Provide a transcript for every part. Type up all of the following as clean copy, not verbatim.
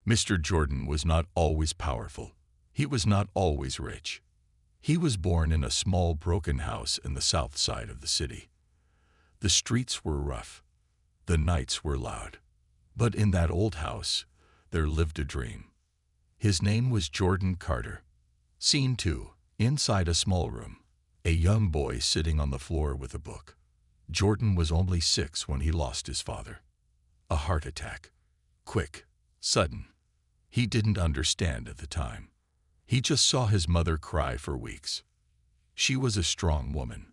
Mr. Jordan was not always powerful. He was not always rich. He was born in a small broken house in the south side of the city. The streets were rough. The nights were loud. But in that old house, there lived a dream. His name was Jordan Carter. Scene 2. Inside a small room. A young boy sitting on the floor with a book. Jordan was only 6 when he lost his father. A heart attack. Quick, sudden. He didn't understand at the time. He just saw his mother cry for weeks. She was a strong woman.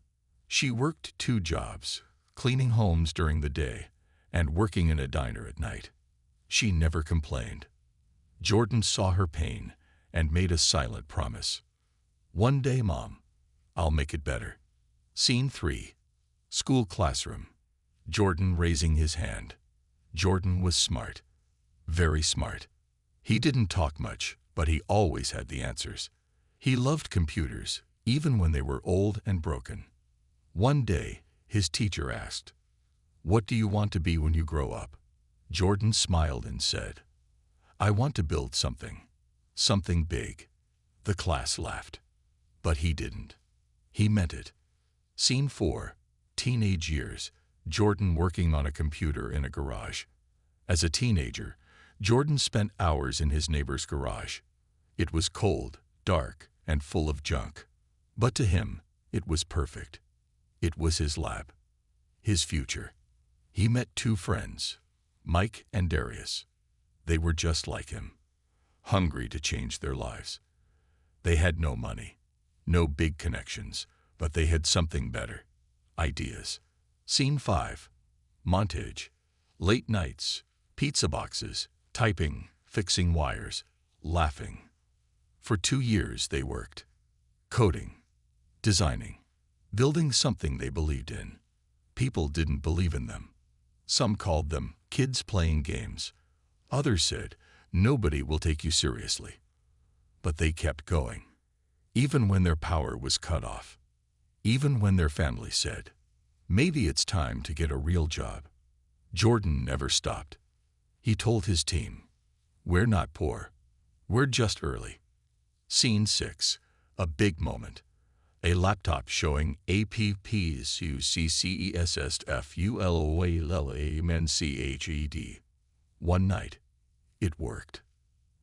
She worked 2 jobs, cleaning homes during the day and working in a diner at night. She never complained. Jordan saw her pain and made a silent promise. One day, Mom, I'll make it better. Scene 3. School classroom. Jordan raising his hand. Jordan was smart. Very smart. He didn't talk much, but he always had the answers. He loved computers, even when they were old and broken. One day, his teacher asked, "What do you want to be when you grow up?" Jordan smiled and said, "I want to build something. Something big." The class laughed. But he didn't. He meant it. Scene 4. Teenage years. Jordan working on a computer in a garage. As a teenager, Jordan spent hours in his neighbor's garage. It was cold, dark, and full of junk. But to him, it was perfect. It was his lab. His future. He met 2 friends, Mike and Darius. They were just like him, hungry to change their lives. They had no money, no big connections, but they had something better. Ideas. Scene 5. Montage. Late nights, pizza boxes, typing, fixing wires, laughing. For 2 years they worked. Coding, designing, building something they believed in. People didn't believe in them. Some called them kids playing games. Others said, "Nobody will take you seriously." But they kept going, even when their power was cut off. Even when their family said, "Maybe it's time to get a real job." Jordan never stopped. He told his team, "We're not poor. We're just early." Scene 6. A big moment. A laptop showing APPSUCCESSFULOALAMNCHED. One night, it worked.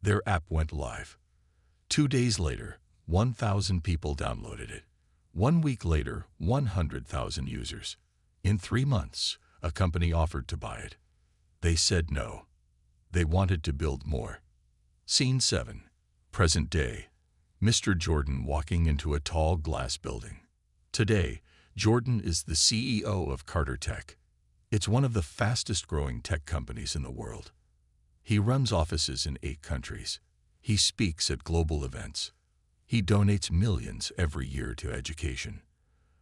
Their app went live. 2 days later, 1,000 people downloaded it. 1 week later, 100,000 users. In 3 months, a company offered to buy it. They said no. They wanted to build more. Scene 7. Present day. Mr. Jordan walking into a tall glass building. Today, Jordan is the CEO of Carter Tech. It's one of the fastest growing tech companies in the world. He runs offices in 8 countries. He speaks at global events. He donates millions every year to education.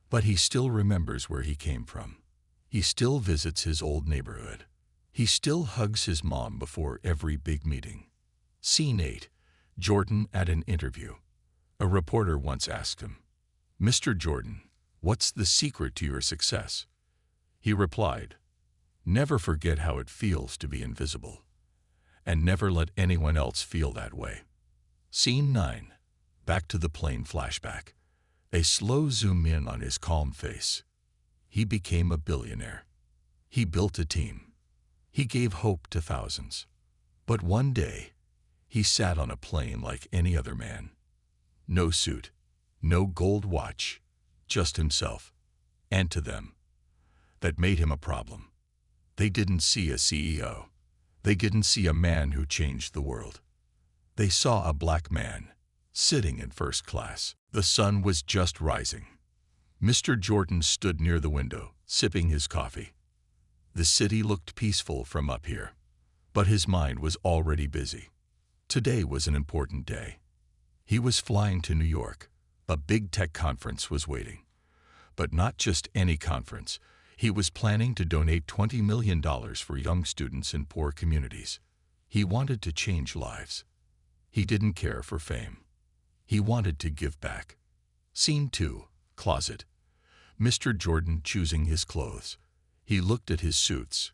But he still remembers where he came from. He still visits his old neighborhood. He still hugs his mom before every big meeting. Scene 8. Jordan at an interview. A reporter once asked him, "Mr. Jordan, what's the secret to your success?" He replied, "Never forget how it feels to be invisible. And never let anyone else feel that way." Scene 9. Back to the plane flashback. A slow zoom in on his calm face. He became a billionaire. He built a team. He gave hope to thousands. But one day, he sat on a plane like any other man. No suit, no gold watch, just himself. And to them, that made him a problem. They didn't see a CEO. They didn't see a man who changed the world. They saw a black man, sitting in first class. The sun was just rising. Mr. Jordan stood near the window, sipping his coffee. The city looked peaceful from up here, but his mind was already busy. Today was an important day. He was flying to New York. A big tech conference was waiting. But not just any conference. He was planning to donate $20 million for young students in poor communities. He wanted to change lives. He didn't care for fame. He wanted to give back. Scene 2. Closet. Mr. Jordan choosing his clothes. He looked at his suits.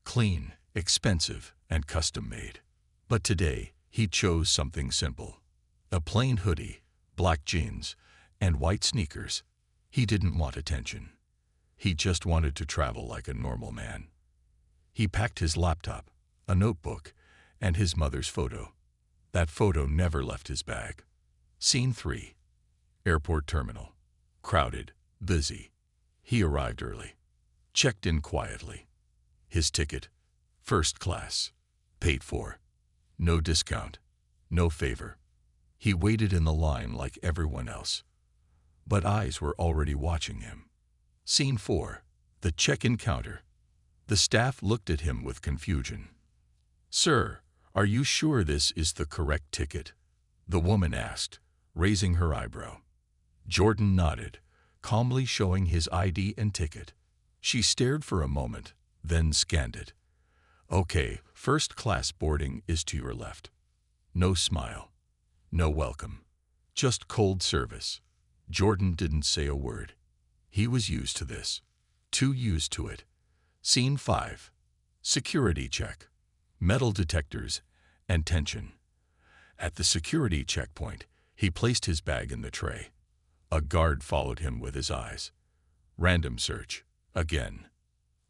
Clean, expensive, and custom-made. But today, he chose something simple. A plain hoodie, black jeans, and white sneakers. He didn't want attention. He just wanted to travel like a normal man. He packed his laptop, a notebook, and his mother's photo. That photo never left his bag. Scene 3. Airport terminal. Crowded, busy. He arrived early. Checked in quietly. His ticket, first class. Paid for. No discount. No favor. He waited in the line like everyone else. But eyes were already watching him. Scene 4. The check-in counter. The staff looked at him with confusion. "Sir, are you sure this is the correct ticket?" the woman asked, raising her eyebrow. Jordan nodded, calmly showing his ID and ticket. She stared for a moment, then scanned it. "Okay, first-class boarding is to your left." No smile. No welcome. Just cold service. Jordan didn't say a word. He was used to this. Too used to it. Scene 5. Security check. Metal detectors and tension. At the security checkpoint, he placed his bag in the tray. A guard followed him with his eyes. Random search. Again.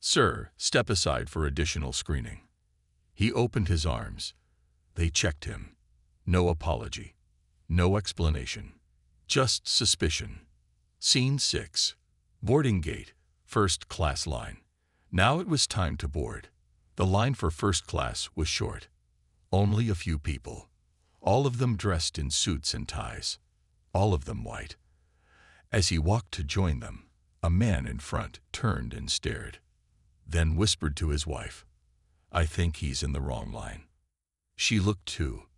"Sir, step aside for additional screening." He opened his arms. They checked him. No apology. No explanation. Just suspicion. Scene 6. Boarding gate. First class line. Now it was time to board. The line for first class was short. Only a few people. All of them dressed in suits and ties. All of them white. As he walked to join them, a man in front turned and stared. Then whispered to his wife, "I think he's in the wrong line." She looked too.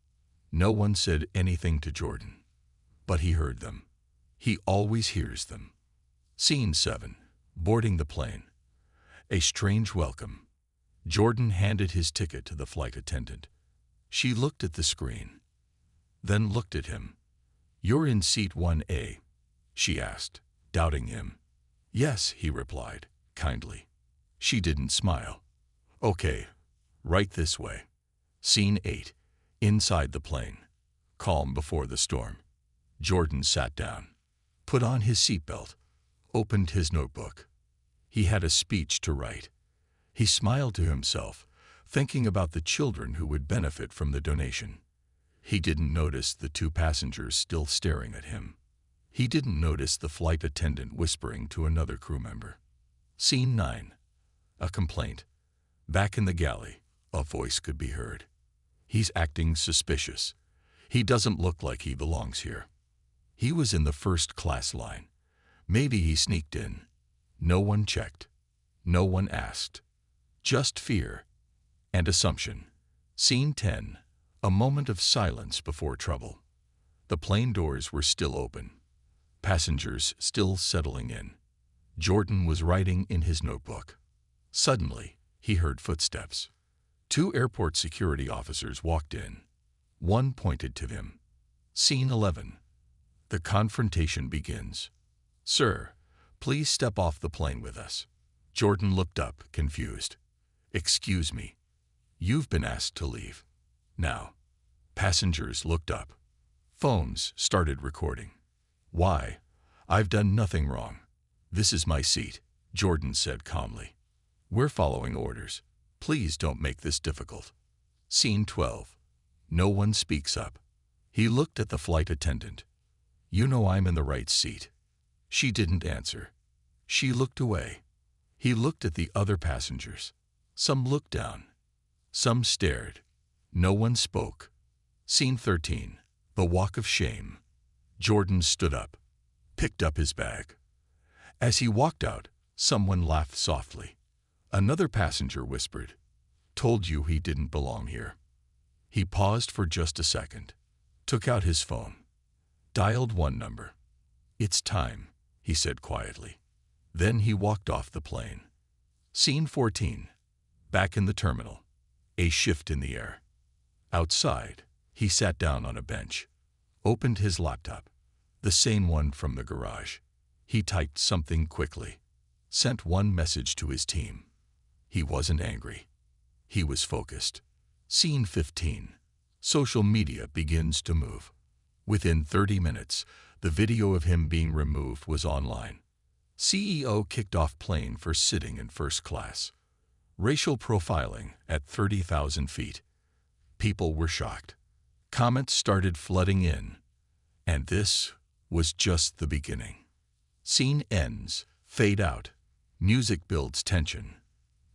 No one said anything to Jordan. But he heard them. He always hears them. Scene 7. Boarding the plane. A strange welcome. Jordan handed his ticket to the flight attendant. She looked at the screen, then looked at him. "You're in seat 1A?" she asked, doubting him. "Yes," he replied, kindly. She didn't smile. "Okay, right this way." Scene 8. Inside the plane. Calm before the storm. Jordan sat down, put on his seatbelt, opened his notebook. He had a speech to write. He smiled to himself, thinking about the children who would benefit from the donation. He didn't notice the 2 passengers still staring at him. He didn't notice the flight attendant whispering to another crew member. Scene 9. A complaint. Back in the galley, a voice could be heard. "He's acting suspicious. He doesn't look like he belongs here. He was in the first class line. Maybe he sneaked in. No one checked. No one asked. Just fear and assumption." Scene 10. A moment of silence before trouble. The plane doors were still open. Passengers still settling in. Jordan was writing in his notebook. Suddenly, he heard footsteps. 2 airport security officers walked in. One pointed to him. Scene 11. The confrontation begins. "Sir, please step off the plane with us." Jordan looked up, confused. "Excuse me. You've been asked to leave." Now. Passengers looked up. Phones started recording. "Why? I've done nothing wrong. This is my seat," Jordan said calmly. "We're following orders. Please don't make this difficult." Scene 12. No one speaks up. He looked at the flight attendant. "You know I'm in the right seat." She didn't answer. She looked away. He looked at the other passengers. Some looked down. Some stared. No one spoke. Scene 13. The walk of shame. Jordan stood up, picked up his bag. As he walked out, someone laughed softly. Another passenger whispered, "Told you he didn't belong here." He paused for just a second, took out his phone, dialed one number. "It's time," he said quietly. Then he walked off the plane. Scene 14. Back in the terminal. A shift in the air. Outside, he sat down on a bench, opened his laptop, the same one from the garage. He typed something quickly, sent one message to his team. He wasn't angry. He was focused. Scene 15. Social media begins to move. Within 30 minutes, the video of him being removed was online. CEO kicked off plane for sitting in first class. Racial profiling at 30,000 feet. People were shocked. Comments started flooding in. And this was just the beginning. Scene ends, fade out. Music builds tension.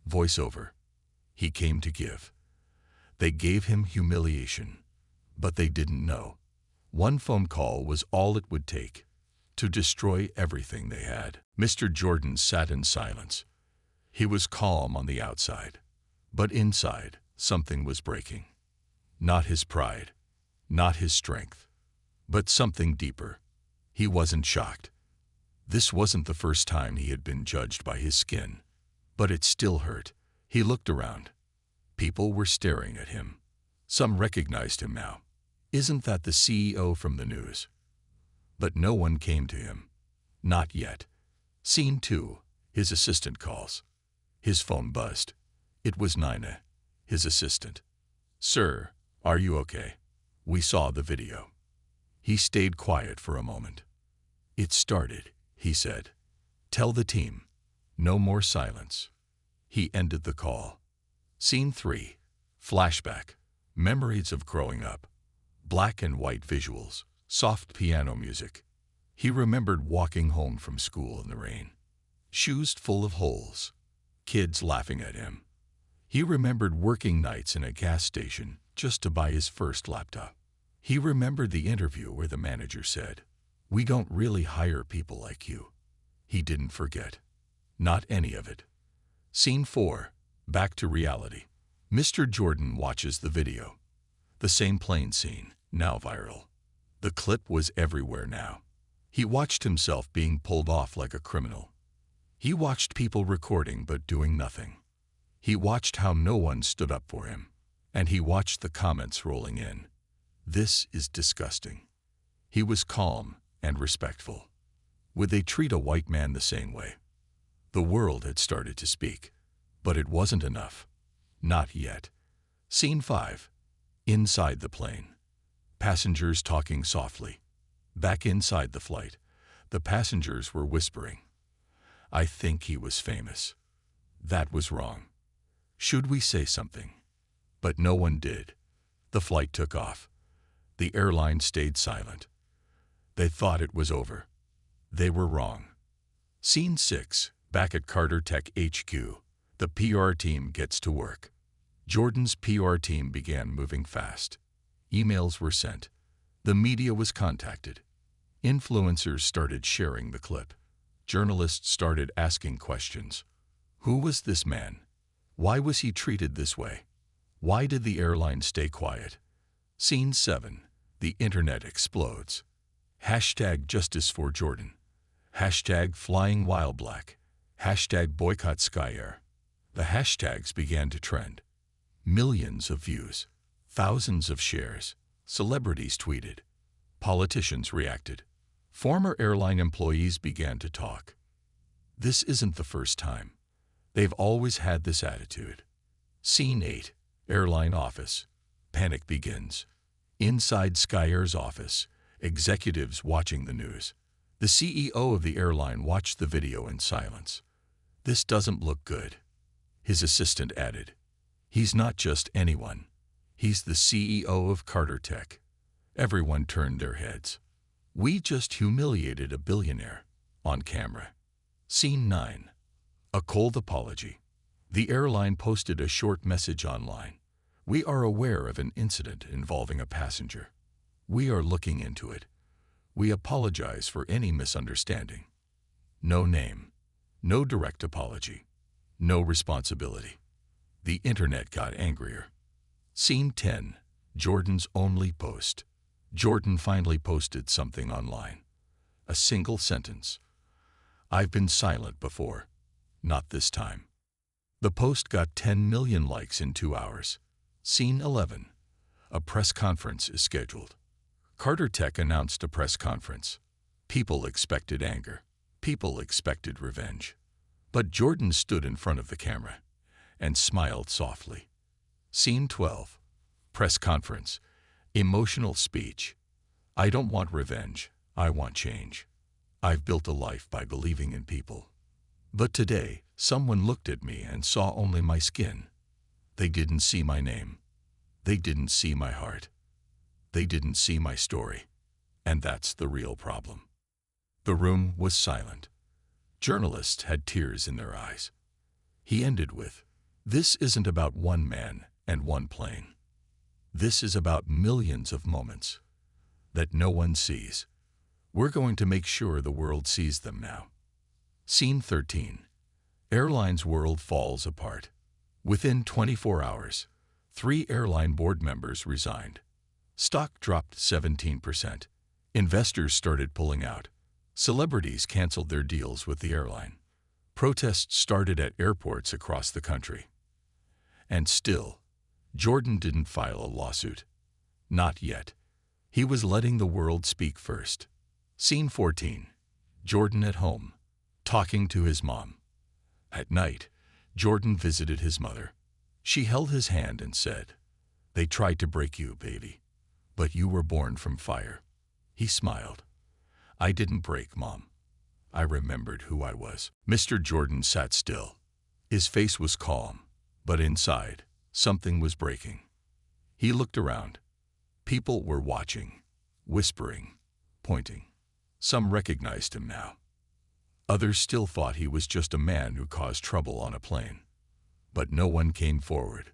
Voiceover. He came to give. They gave him humiliation, but they didn't know. One phone call was all it would take to destroy everything they had. Mr. Jordan sat in silence. He was calm on the outside, but inside something was breaking. Not his pride, not his strength, but something deeper. He wasn't shocked. This wasn't the first time he had been judged by his skin, but it still hurt. He looked around. People were staring at him. Some recognized him now. Isn't that the CEO from the news? But no one came to him. Not yet. Scene 2. His assistant calls. His phone buzzed. It was Nina, his assistant. "Sir, are you okay? We saw the video." He stayed quiet for a moment. "It started," he said. "Tell the team. No more silence." He ended the call. Scene 3. Flashback. Memories of growing up. Black and white visuals. Soft piano music. He remembered walking home from school in the rain. Shoes full of holes. Kids laughing at him. He remembered working nights in a gas station just to buy his first laptop. He remembered the interview where the manager said, "We don't really hire people like you." He didn't forget. Not any of it. Scene 4. Back to reality. Mr. Jordan watches the video. The same plane scene, now viral. The clip was everywhere now. He watched himself being pulled off like a criminal. He watched people recording but doing nothing. He watched how no one stood up for him. And he watched the comments rolling in. "This is disgusting." He was calm and respectful. Would they treat a white man the same way? The world had started to speak, but it wasn't enough. Not yet. Scene 5. Inside the plane. Passengers talking softly. Back inside the flight, the passengers were whispering. "I think he was famous. That was wrong. Should we say something?" But no one did. The flight took off. The airline stayed silent. They thought it was over. They were wrong. Scene 6. Back at Carter Tech HQ. The PR team gets to work. Jordan's PR team began moving fast. Emails were sent. The media was contacted. Influencers started sharing the clip. Journalists started asking questions. Who was this man? Why was he treated this way? Why did the airline stay quiet? Scene 7. The internet explodes. Hashtag Justice for Jordan. Hashtag Flying While Black. Hashtag Boycott Sky Air. The hashtags began to trend. Millions of views. Thousands of shares. Celebrities tweeted. Politicians reacted. Former airline employees began to talk. This isn't the first time. They've always had this attitude. Scene 8. Airline office. Panic begins. Inside Sky Air's office, executives watching the news. The CEO of the airline watched the video in silence. "This doesn't look good," his assistant added. "He's not just anyone. He's the CEO of Carter Tech." Everyone turned their heads. "We just humiliated a billionaire." On camera. Scene 9. A cold apology. The airline posted a short message online. "We are aware of an incident involving a passenger. We are looking into it. We apologize for any misunderstanding." No name. No direct apology. No responsibility. The internet got angrier. Scene 10. Jordan's only post. Jordan finally posted something online. A single sentence. "I've been silent before. Not this time." The post got 10 million likes in 2 hours. Scene 11. A press conference is scheduled. Carter Tech announced a press conference. People expected anger. People expected revenge. But Jordan stood in front of the camera and smiled softly. Scene 12. Press conference. Emotional speech. I don't want revenge. I want change. I've built a life by believing in people. But today, someone looked at me and saw only my skin. They didn't see my name. They didn't see my heart. They didn't see my story. And that's the real problem. The room was silent. Journalists had tears in their eyes. He ended with, "This isn't about one man and one plane. This is about millions of moments that no one sees. We're going to make sure the world sees them now." Scene 13. Airline's world falls apart. Within 24 hours, 3 airline board members resigned. Stock dropped 17%. Investors started pulling out. Celebrities canceled their deals with the airline. Protests started at airports across the country. And still, Jordan didn't file a lawsuit. Not yet. He was letting the world speak first. Scene 14. Jordan at home, talking to his mom. At night, Jordan visited his mother. She held his hand and said, "They tried to break you, baby, but you were born from fire." He smiled. "I didn't break, Mom. I remembered who I was." Mr. Jordan sat still. His face was calm, but inside, something was breaking. He looked around. People were watching, whispering, pointing. Some recognized him now. Others still thought he was just a man who caused trouble on a plane. But no one came forward.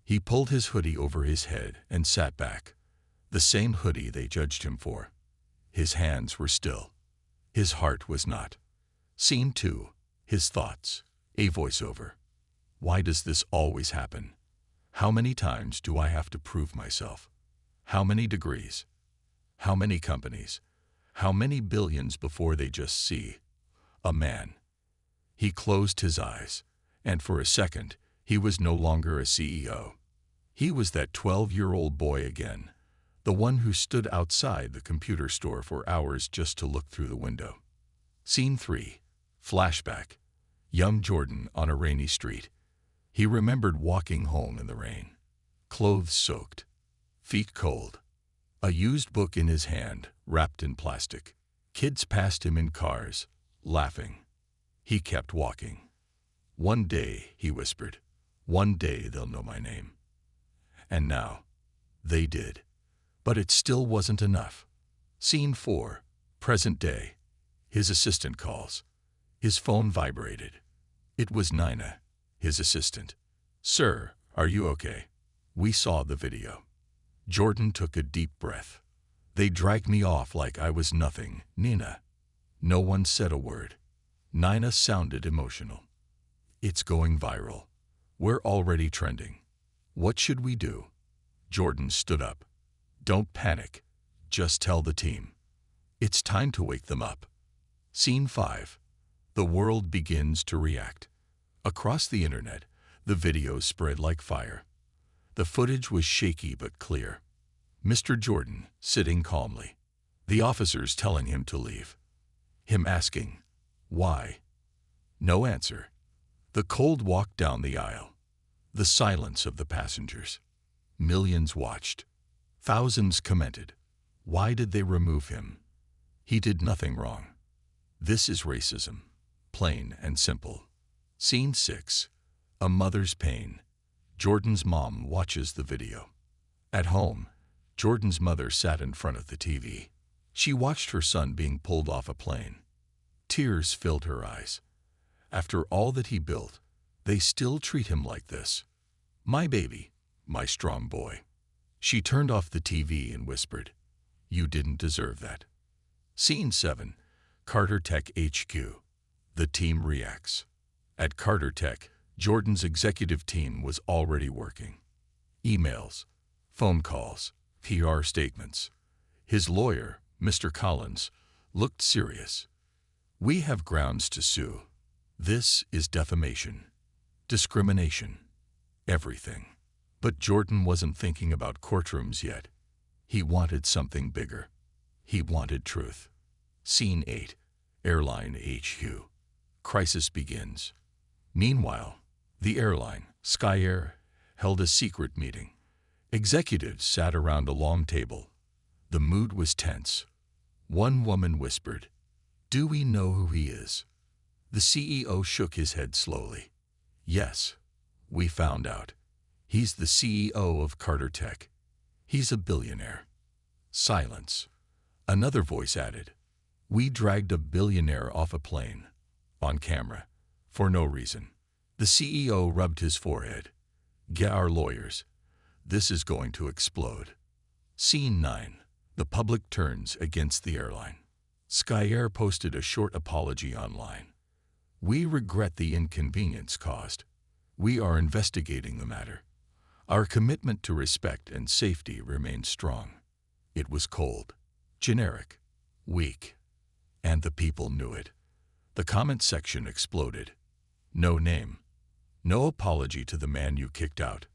He pulled his hoodie over his head and sat back. The same hoodie they judged him for. His hands were still. His heart was not. Scene 2. His thoughts. A voiceover. Why does this always happen? How many times do I have to prove myself? How many degrees? How many companies? How many billions before they just see a man? He closed his eyes, and for a second, he was no longer a CEO. He was that 12-year-old boy again, the one who stood outside the computer store for hours just to look through the window. Scene 3. Flashback. Young Jordan on a rainy street. He remembered walking home in the rain. Clothes soaked. Feet cold. A used book in his hand, wrapped in plastic. Kids passed him in cars, laughing. He kept walking. "One day," he whispered, "one day they'll know my name." And now, they did. But it still wasn't enough. Scene 4. Present day. His assistant calls. His phone vibrated. It was Nina, his assistant. "Sir, are you okay? We saw the video." Jordan took a deep breath. "They dragged me off like I was nothing, Nina." No one said a word. Nina sounded emotional. "It's going viral. We're already trending. What should we do?" Jordan stood up. "Don't panic. Just tell the team. It's time to wake them up." Scene 5. The world begins to react. Across the internet, the videos spread like fire. The footage was shaky but clear. Mr. Jordan sitting calmly. The officers telling him to leave. Him asking, "Why?" No answer. The cold walk down the aisle. The silence of the passengers. Millions watched. Thousands commented. Why did they remove him? He did nothing wrong. This is racism. Plain and simple. Scene 6. A mother's pain. Jordan's mom watches the video. At home, Jordan's mother sat in front of the TV. She watched her son being pulled off a plane. Tears filled her eyes. After all that he built, they still treat him like this. "My baby, my strong boy." She turned off the TV and whispered, "You didn't deserve that." Scene 7. Carter Tech HQ. The team reacts. At Carter Tech, Jordan's executive team was already working. Emails, phone calls, PR statements. His lawyer, Mr. Collins, looked serious. "We have grounds to sue. This is defamation, discrimination, everything." But Jordan wasn't thinking about courtrooms yet. He wanted something bigger. He wanted truth. Scene 8. Airline HQ. Crisis begins. Meanwhile, the airline, Sky Air, held a secret meeting. Executives sat around a long table. The mood was tense. One woman whispered, "Do we know who he is?" The CEO shook his head slowly. "Yes, we found out. He's the CEO of Carter Tech. He's a billionaire." Silence. Another voice added, "We dragged a billionaire off a plane, on camera, for no reason." The CEO rubbed his forehead. "Get our lawyers. This is going to explode." Scene 9. The public turns against the airline. Sky Air posted a short apology online. "We regret the inconvenience caused. We are investigating the matter. Our commitment to respect and safety remains strong." It was cold, generic, weak, and the people knew it. The comment section exploded. "No name. No apology to the man you kicked out.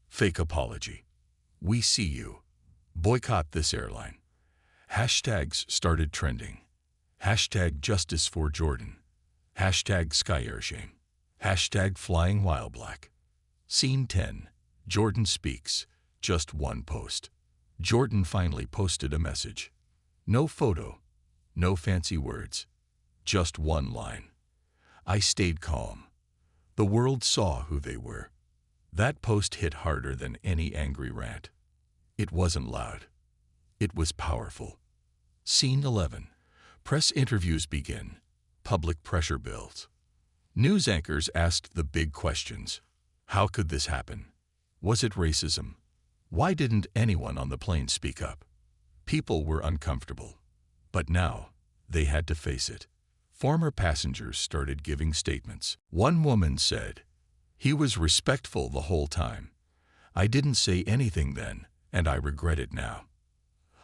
Fake apology. We see you. Boycott this airline." Hashtags started trending. Hashtag Justice for Jordan. Hashtag Sky Air Shame. Hashtag Flying While Black. Scene 10. Jordan speaks. Just one post. Jordan finally posted a message. No photo. No fancy words. Just one line. "I stayed calm. The world saw who they were." That post hit harder than any angry rant. It wasn't loud. It was powerful. Scene 11. Press interviews begin. Public pressure builds. News anchors asked the big questions. How could this happen? Was it racism? Why didn't anyone on the plane speak up? People were uncomfortable. But now, they had to face it. Former passengers started giving statements. One woman said, "He was respectful the whole time. I didn't say anything then, and I regret it now."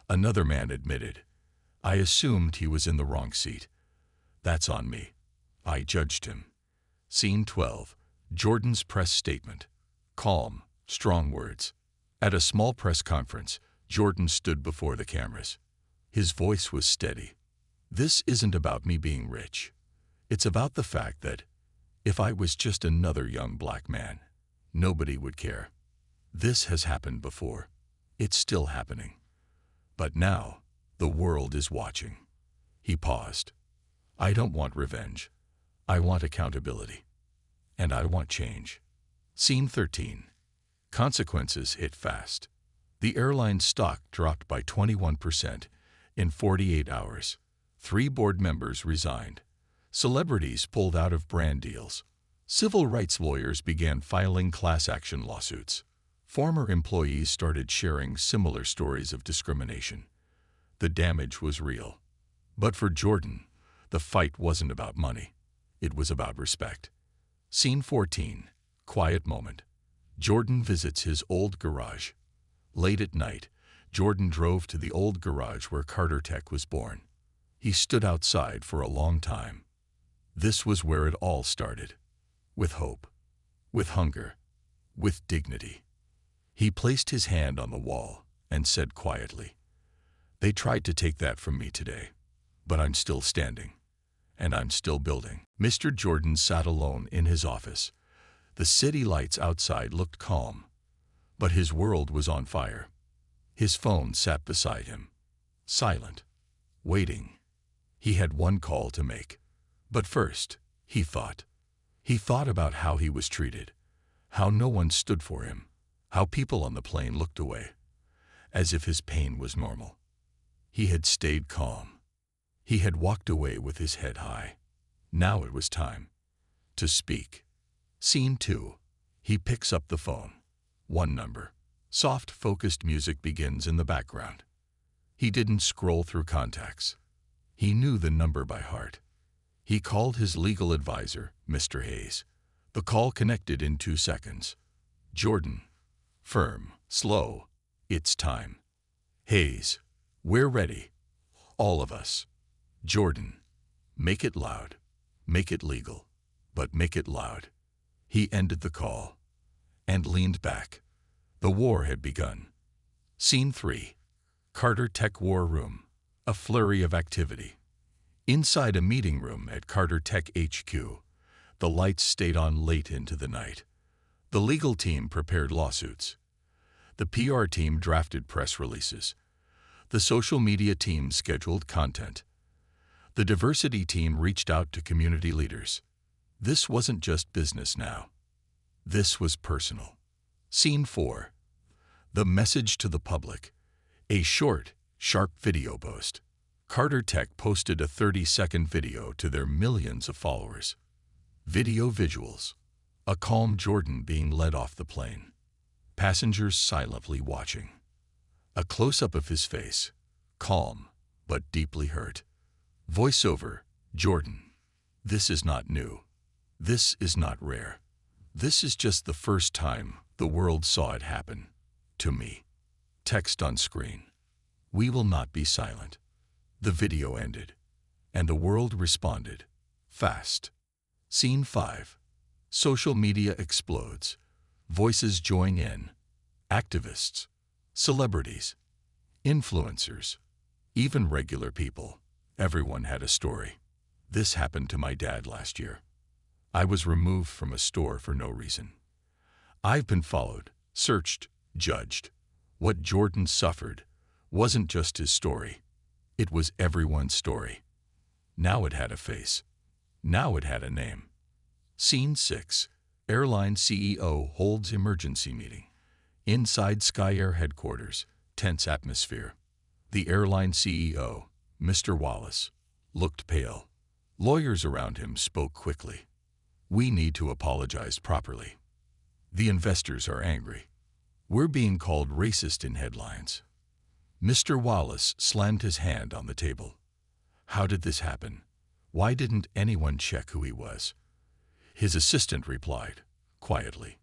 Another man admitted, "I assumed he was in the wrong seat. That's on me. I judged him." Scene 12. Jordan's press statement. Calm, strong words. At a small press conference, Jordan stood before the cameras. His voice was steady. "This isn't about me being rich. It's about the fact that if I was just another young black man, nobody would care. This has happened before. It's still happening. But now, the world is watching." He paused. "I don't want revenge. I want accountability. And I want change." Scene 13. Consequences hit fast. The airline's stock dropped by 21% in 48 hours. 3 board members resigned. Celebrities pulled out of brand deals. Civil rights lawyers began filing class action lawsuits. Former employees started sharing similar stories of discrimination. The damage was real. But for Jordan, the fight wasn't about money. It was about respect. Scene 14. Quiet moment. Jordan visits his old garage. Late at night, Jordan drove to the old garage where Carter Tech was born. He stood outside for a long time. This was where it all started. With hope, with hunger, with dignity. He placed his hand on the wall and said quietly, "They tried to take that from me today, but I'm still standing, and I'm still building." Mr. Jordan sat alone in his office. The city lights outside looked calm, but his world was on fire. His phone sat beside him, silent, waiting. He had one call to make. But first, he thought. He thought about how he was treated, how no one stood for him, how people on the plane looked away, as if his pain was normal. He had stayed calm. He had walked away with his head high. Now it was time to speak. Scene 2. He picks up the phone. One number. Soft, focused music begins in the background. He didn't scroll through contacts. He knew the number by heart. He called his legal advisor, Mr. Hayes. The call connected in 2 seconds. Jordan. Firm. Slow. "It's time." Hayes. "We're ready. All of us." Jordan. "Make it loud. Make it legal. But make it loud." He ended the call and leaned back. The war had begun. Scene 3. Carter Tech War Room. A flurry of activity. Inside a meeting room at Carter Tech HQ, the lights stayed on late into the night. The legal team prepared lawsuits. The PR team drafted press releases. The social media team scheduled content. The diversity team reached out to community leaders. This wasn't just business now. This was personal. Scene 4. The message to the public. A short, sharp video post. Carter Tech posted a 30-second video to their millions of followers. Video visuals. A calm Jordan being led off the plane. Passengers silently watching. A close-up of his face. Calm, but deeply hurt. Voiceover. Jordan. This is not new. This is not rare. This is just the first time the world saw it happen. To me. Text on screen. We will not be silent. The video ended, and the world responded. Fast. Scene 5. Social media explodes. Voices join in. Activists. Celebrities. Influencers. Even regular people. Everyone had a story. This happened to my dad last year. I was removed from a store for no reason. I've been followed, searched, judged. What Jordan suffered wasn't just his story. It was everyone's story. Now it had a face. Now it had a name. Scene 6. Airline CEO holds emergency meeting. Inside Sky Air headquarters, tense atmosphere. The airline CEO, Mr. Wallace, looked pale. Lawyers around him spoke quickly. We need to apologize properly. The investors are angry. We're being called racist in headlines. Mr. Wallace slammed his hand on the table. How did this happen? Why didn't anyone check who he was? His assistant replied, quietly.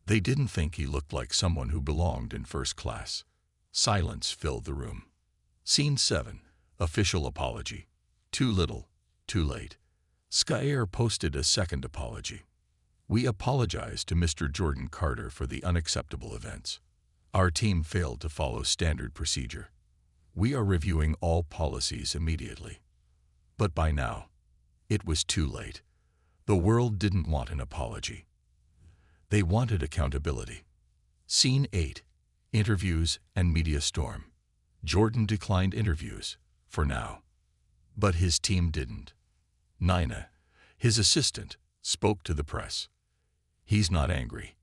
They didn't think he looked like someone who belonged in first class. Silence filled the room. Scene 7. Official apology. Too little, too late. Sky Air posted a second apology. We apologize to Mr. Jordan Carter for the unacceptable events. Our team failed to follow standard procedure. We are reviewing all policies immediately. But by now, it was too late. The world didn't want an apology. They wanted accountability. Scene 8. Interviews and media storm. Jordan declined interviews, for now. But his team didn't. Nina, his assistant, spoke to the press. He's not angry.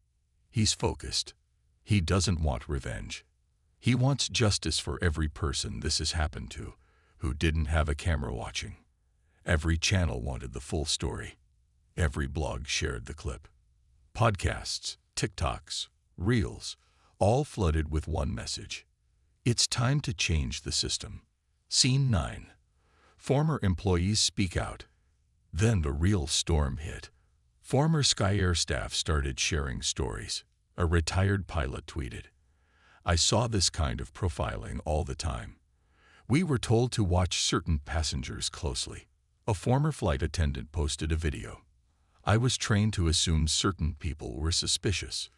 He's focused. He doesn't want revenge. He wants justice for every person this has happened to, who didn't have a camera watching. Every channel wanted the full story. Every blog shared the clip. Podcasts, TikToks, Reels, all flooded with one message. It's time to change the system. Scene 9. Former employees speak out. Then the real storm hit. Former Sky Air staff started sharing stories. A retired pilot tweeted, I saw this kind of profiling all the time. We were told to watch certain passengers closely. A former flight attendant posted a video. I was trained to assume certain people were suspicious,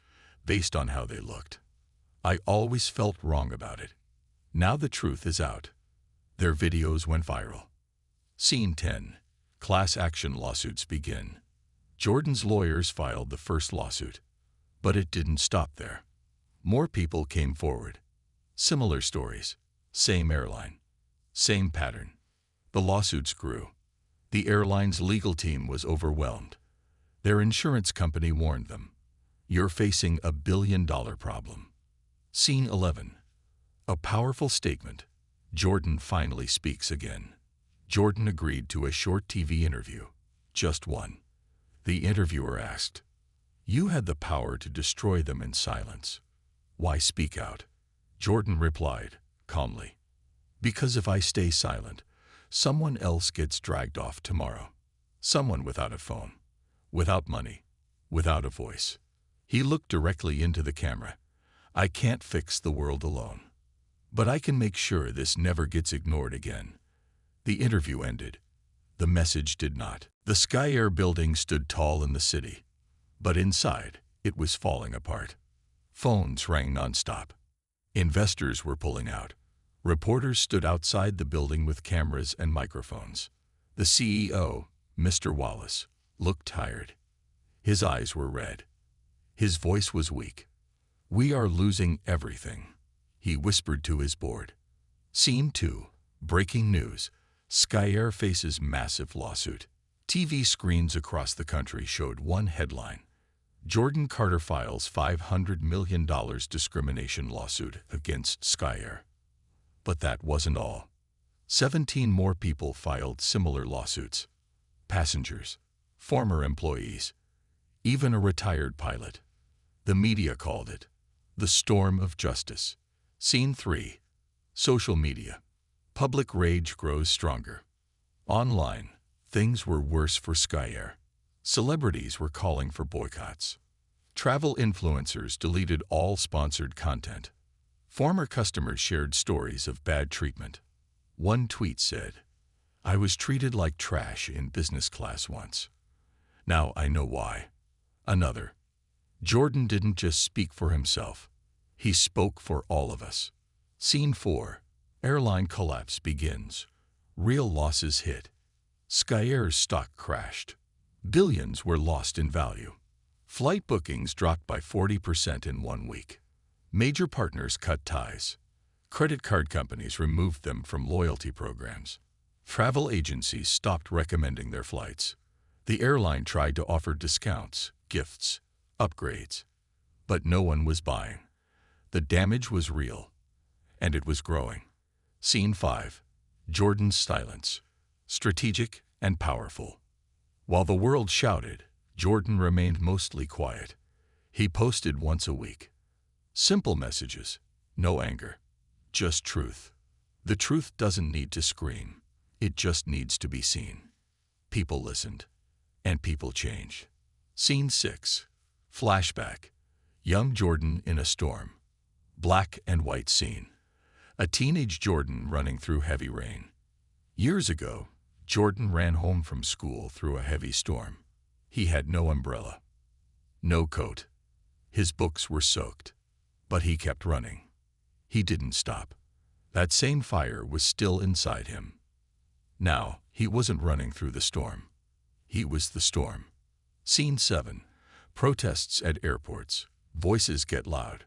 based on how they looked. I always felt wrong about it. Now the truth is out. Their videos went viral. Scene 10. Class action lawsuits begin. Jordan's lawyers filed the first lawsuit. But it didn't stop there. More people came forward. Similar stories. Same airline. Same pattern. The lawsuits grew. The airline's legal team was overwhelmed. Their insurance company warned them. You're facing a billion-dollar problem. Scene 11. A powerful statement. Jordan finally speaks again. Jordan agreed to a short TV interview. Just one. The interviewer asked, You had the power to destroy them in silence. Why speak out? Jordan replied, calmly, Because if I stay silent, someone else gets dragged off tomorrow. Someone without a phone, without money, without a voice. He looked directly into the camera. I can't fix the world alone. But I can make sure this never gets ignored again. The interview ended. The message did not. The Sky Air building stood tall in the city. But inside, it was falling apart. Phones rang nonstop. Investors were pulling out. Reporters stood outside the building with cameras and microphones. The CEO, Mr. Wallace, looked tired. His eyes were red. His voice was weak. "We are losing everything," he whispered to his board. Scene 2. Breaking news. Skyair faces massive lawsuit. TV screens across the country showed one headline: Jordan Carter files $500 million discrimination lawsuit against Skyair. But that wasn't all. 17 more people filed similar lawsuits. Passengers, former employees, even a retired pilot. The media called it the storm of justice. Scene 3. Social media. Public rage grows stronger. Online, things were worse for Skyair. Celebrities were calling for boycotts. Travel influencers deleted all sponsored content. Former customers shared stories of bad treatment. One tweet said, "I was treated like trash in business class once. Now I know why." Another, "Jordan didn't just speak for himself. He spoke for all of us." Scene 4. Airline collapse begins. Real losses hit. Skyair's stock crashed. Billions were lost in value. Flight bookings dropped by 40% in 1 week. Major partners cut ties. Credit card companies removed them from loyalty programs. Travel agencies stopped recommending their flights. The airline tried to offer discounts, gifts, upgrades. But no one was buying. The damage was real, and it was growing. Scene 5. Jordan's silence. Strategic and powerful. While the world shouted, Jordan remained mostly quiet. He posted once a week. Simple messages, no anger, just truth. The truth doesn't need to scream. It just needs to be seen. People listened, and people changed. Scene 6. Flashback. Young Jordan in a storm. Black and white scene. A teenage Jordan running through heavy rain. Years ago, Jordan ran home from school through a heavy storm. He had no umbrella, no coat. His books were soaked, but he kept running. He didn't stop. That same fire was still inside him. Now, he wasn't running through the storm. He was the storm. Scene 7. Protests at airports. Voices get loud.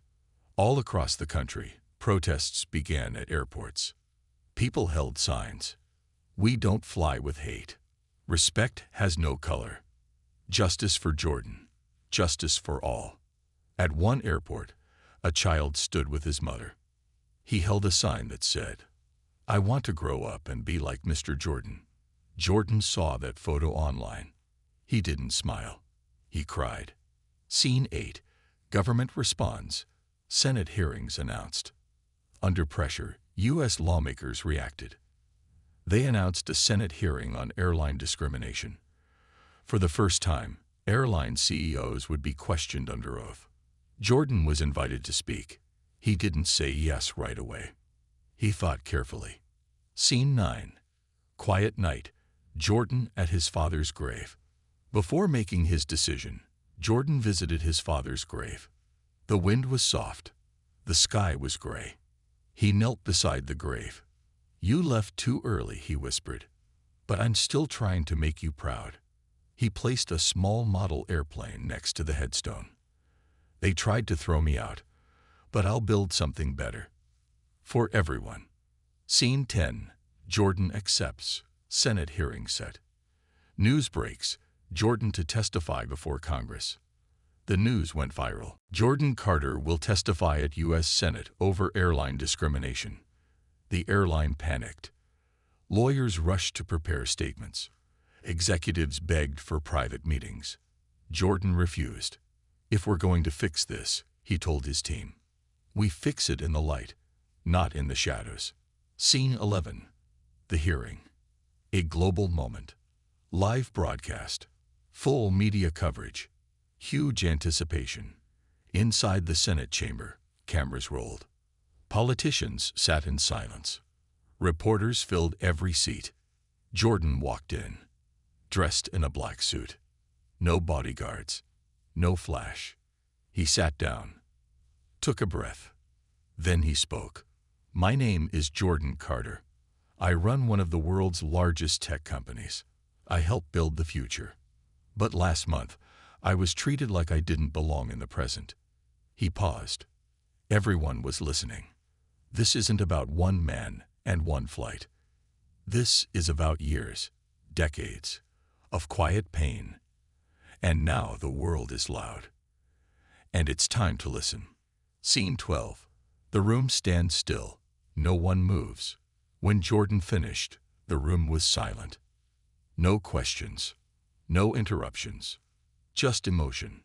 All across the country, protests began at airports. People held signs. "We don't fly with hate. Respect has no color. Justice for Jordan. Justice for all." At one airport, a child stood with his mother. He held a sign that said, "I want to grow up and be like Mr. Jordan." Jordan saw that photo online. He didn't smile. He cried. Scene 8. Government responds. Senate hearings announced. Under pressure, U.S. lawmakers reacted. They announced a Senate hearing on airline discrimination. For the first time, airline CEOs would be questioned under oath. Jordan was invited to speak. He didn't say yes right away. He thought carefully. Scene 9. Quiet night. Jordan at his father's grave. Before making his decision, Jordan visited his father's grave. The wind was soft. The sky was gray. He knelt beside the grave. "You left too early," he whispered. "But I'm still trying to make you proud." He placed a small model airplane next to the headstone. "They tried to throw me out, but I'll build something better. For everyone." Scene 10. Jordan accepts. Senate hearing set. News breaks. Jordan to testify before Congress. The news went viral. Jordan Carter will testify at U.S. Senate over airline discrimination. The airline panicked. Lawyers rushed to prepare statements. Executives begged for private meetings. Jordan refused. "If we're going to fix this," he told his team, "we fix it in the light, not in the shadows." Scene 11. The hearing. A global moment. Live broadcast. Full media coverage. Huge anticipation. Inside the Senate chamber, cameras rolled. Politicians sat in silence. Reporters filled every seat. Jordan walked in, dressed in a black suit. No bodyguards. No flash. He sat down, took a breath. Then he spoke. "My name is Jordan Carter. I run one of the world's largest tech companies. I help build the future. But last month, I was treated like I didn't belong in the present." He paused. Everyone was listening. This isn't about one man and one flight. This is about years, decades, of quiet pain. And now the world is loud. And it's time to listen. Scene 12. The room stands still. No one moves. When Jordan finished, the room was silent. No questions. No interruptions. Just emotion.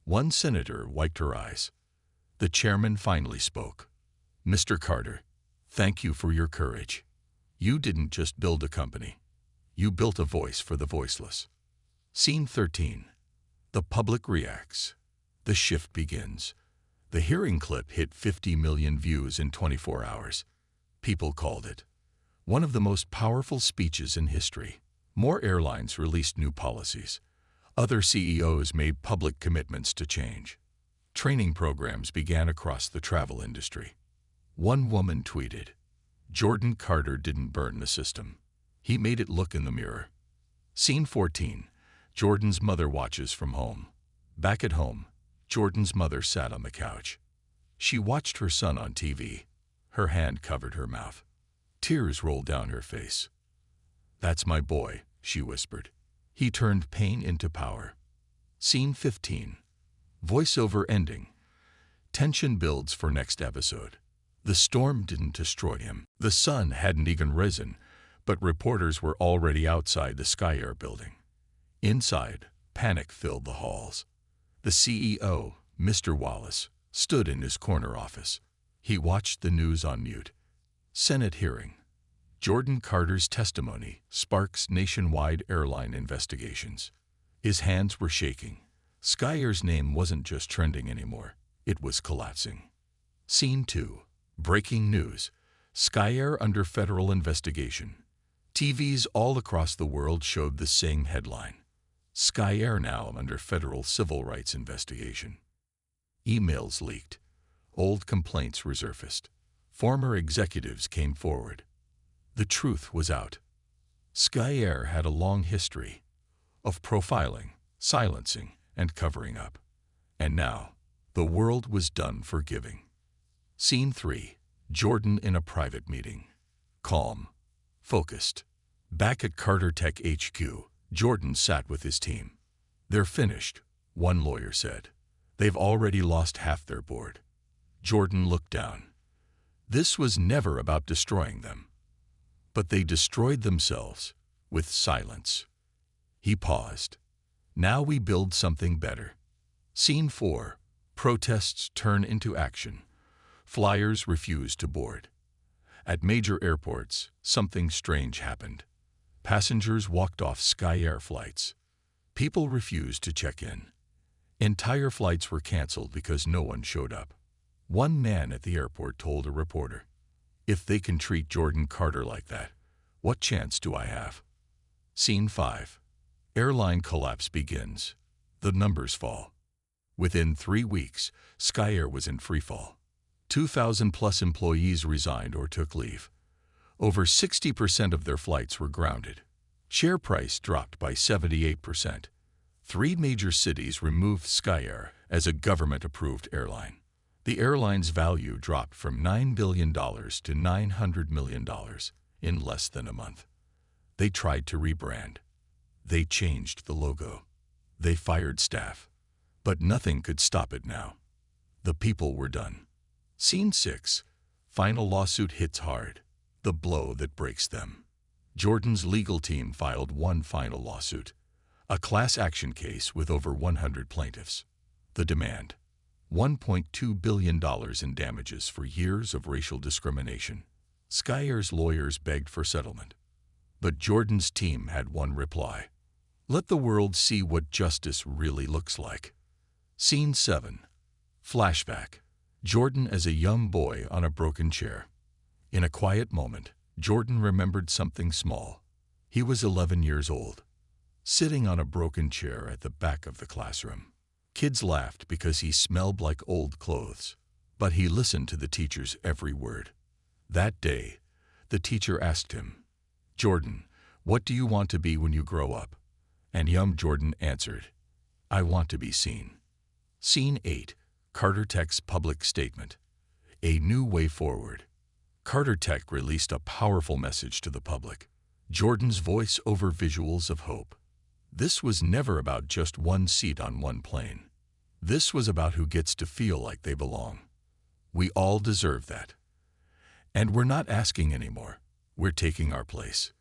One senator wiped her eyes. The chairman finally spoke. "Mr. Carter, thank you for your courage. You didn't just build a company. You built a voice for the voiceless." Scene 13. The public reacts. The shift begins. The hearing clip hit 50 million views in 24 hours. People called it one of the most powerful speeches in history. More airlines released new policies. Other CEOs made public commitments to change. Training programs began across the travel industry. One woman tweeted, "Jordan Carter didn't burn the system. He made it look in the mirror." Scene 14. Jordan's mother watches from home. Back at home, Jordan's mother sat on the couch. She watched her son on TV. Her hand covered her mouth. Tears rolled down her face. "That's my boy," she whispered. "He turned pain into power." Scene 15. Voiceover ending. Tension builds for next episode. The storm didn't destroy him. The sun hadn't even risen, but reporters were already outside the Sky Air building. Inside, panic filled the halls. The CEO, Mr. Wallace, stood in his corner office. He watched the news on mute. Senate hearing. Jordan Carter's testimony sparks nationwide airline investigations. His hands were shaking. Sky Air's name wasn't just trending anymore. It was collapsing. Scene 2. Breaking news. Sky Air under federal investigation. TVs all across the world showed the same headline. Sky Air now under federal civil rights investigation. Emails leaked. Old complaints resurfaced. Former executives came forward. The truth was out. Sky Air had a long history of profiling, silencing, and covering up. And now, the world was done forgiving. Scene 3. Jordan in a private meeting. Calm. Focused. Back at Carter Tech HQ, Jordan sat with his team. "They're finished," one lawyer said. "They've already lost half their board." Jordan looked down. This was never about destroying them. But they destroyed themselves with silence. He paused. "Now we build something better." Scene 4. Protests turn into action. Flyers refuse to board. At major airports, something strange happened. Passengers walked off Sky Air flights. People refused to check in. Entire flights were canceled because no one showed up. One man at the airport told a reporter, "If they can treat Jordan Carter like that, what chance do I have?" Scene 5. Airline collapse begins. The numbers fall. Within 3 weeks, Sky Air was in freefall. 2,000+ employees resigned or took leave. Over 60% of their flights were grounded. Share price dropped by 78%. 3 major cities removed Sky Air as a government-approved airline. The airline's value dropped from $9 billion to $900 million in less than a month. They tried to rebrand. They changed the logo. They fired staff. But nothing could stop it now. The people were done. Scene 6. Final lawsuit hits hard. The blow that breaks them. Jordan's legal team filed one final lawsuit. A class action case with over 100 plaintiffs. The demand: $1.2 billion in damages for years of racial discrimination. Sky Air's lawyers begged for settlement. But Jordan's team had one reply: "Let the world see what justice really looks like." Scene 7. Flashback. Jordan as a young boy on a broken chair. In a quiet moment, Jordan remembered something small. He was 11 years old, sitting on a broken chair at the back of the classroom. Kids laughed because he smelled like old clothes, but he listened to the teacher's every word. That day, the teacher asked him, "Jordan, what do you want to be when you grow up?" And young Jordan answered, "I want to be seen." Scene 8. Carter Tech's public statement. A new way forward. Carter Tech released a powerful message to the public. Jordan's voice over visuals of hope. This was never about just one seat on one plane. This was about who gets to feel like they belong. We all deserve that. And we're not asking anymore. We're taking our place.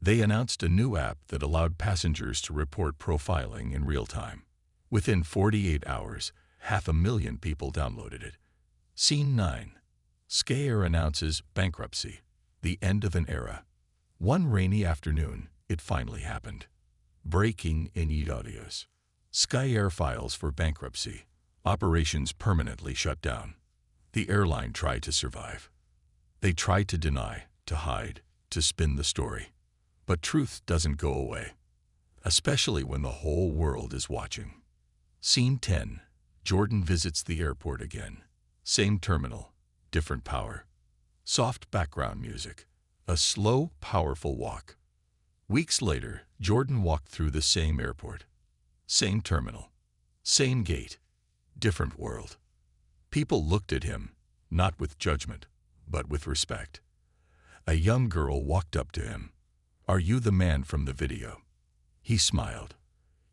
They announced a new app that allowed passengers to report profiling in real time. Within 48 hours, 500,000 people downloaded it. Scene 9. Sky announces bankruptcy, the end of an era. One rainy afternoon, it finally happened. Breaking in audios. Sky files for bankruptcy. Operations permanently shut down. The airline tried to survive. They tried to deny, to hide, to spin the story. But truth doesn't go away, especially when the whole world is watching. Scene 10. Jordan visits the airport again. Same terminal, different power. Soft background music. A slow, powerful walk. Weeks later, Jordan walked through the same airport. Same terminal. Same gate. Different world. People looked at him, not with judgment, but with respect. A young girl walked up to him. "Are you the man from the video?" He smiled.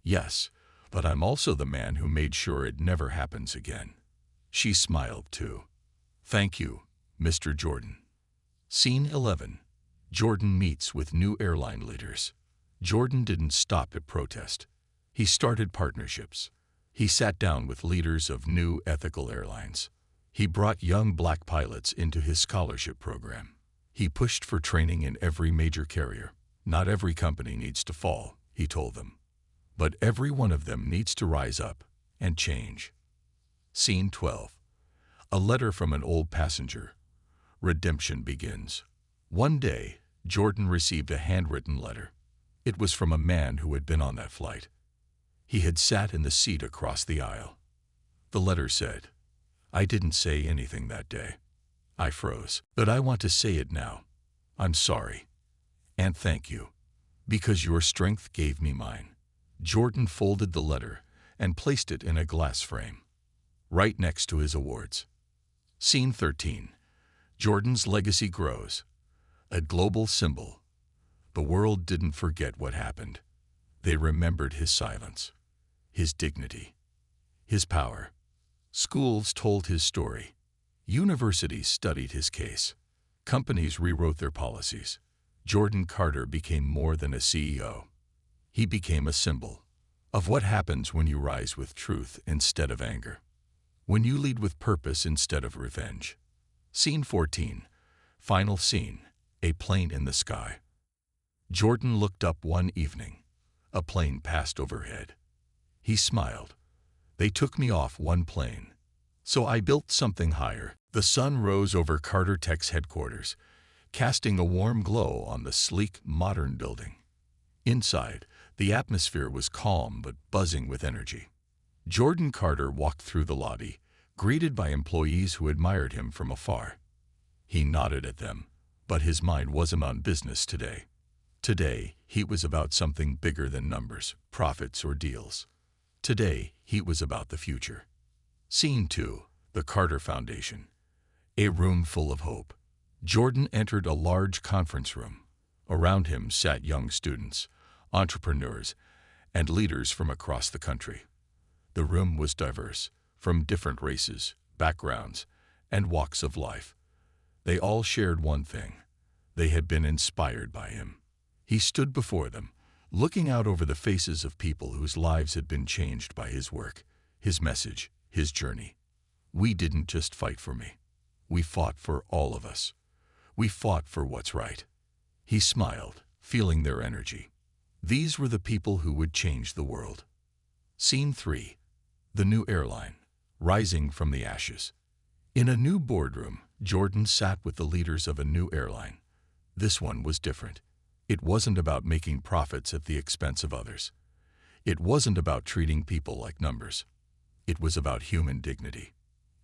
"Yes, but I'm also the man who made sure it never happens again." She smiled too. "Thank you, Mr. Jordan." Scene 11. Jordan meets with new airline leaders. Jordan didn't stop at protest. He started partnerships. He sat down with leaders of new ethical airlines. He brought young black pilots into his scholarship program. He pushed for training in every major carrier. Not every company needs to fall, he told them. But every one of them needs to rise up and change. Scene 12. A letter from an old passenger. Redemption begins. One day, Jordan received a handwritten letter. It was from a man who had been on that flight. He had sat in the seat across the aisle. The letter said, "I didn't say anything that day. I froze, but I want to say it now. I'm sorry. And thank you, because your strength gave me mine." Jordan folded the letter and placed it in a glass frame, right next to his awards. Scene 13. Jordan's legacy grows. A global symbol. The world didn't forget what happened. They remembered his silence, his dignity, his power. Schools told his story. Universities studied his case. Companies rewrote their policies. Jordan Carter became more than a CEO. He became a symbol of what happens when you rise with truth instead of anger, when you lead with purpose instead of revenge. Scene 14. Final scene. A plane in the sky. Jordan looked up one evening. A plane passed overhead. He smiled. "They took me off one plane, so I built something higher." The sun rose over Carter Tech's headquarters, casting a warm glow on the sleek, modern building. Inside, the atmosphere was calm but buzzing with energy. Jordan Carter walked through the lobby, greeted by employees who admired him from afar. He nodded at them, but his mind wasn't on business today. Today, he was about something bigger than numbers, profits, or deals. Today, he was about the future. Scene 2. The Carter Foundation. A room full of hope. Jordan entered a large conference room. Around him sat young students, entrepreneurs, and leaders from across the country. The room was diverse, from different races, backgrounds, and walks of life. They all shared one thing. They had been inspired by him. He stood before them, looking out over the faces of people whose lives had been changed by his work, his message, his journey. "We didn't just fight for me. We fought for all of us. We fought for what's right." He smiled, feeling their energy. These were the people who would change the world. Scene 3. The new airline, rising from the ashes. In a new boardroom, Jordan sat with the leaders of a new airline. This one was different. It wasn't about making profits at the expense of others. It wasn't about treating people like numbers. It was about human dignity.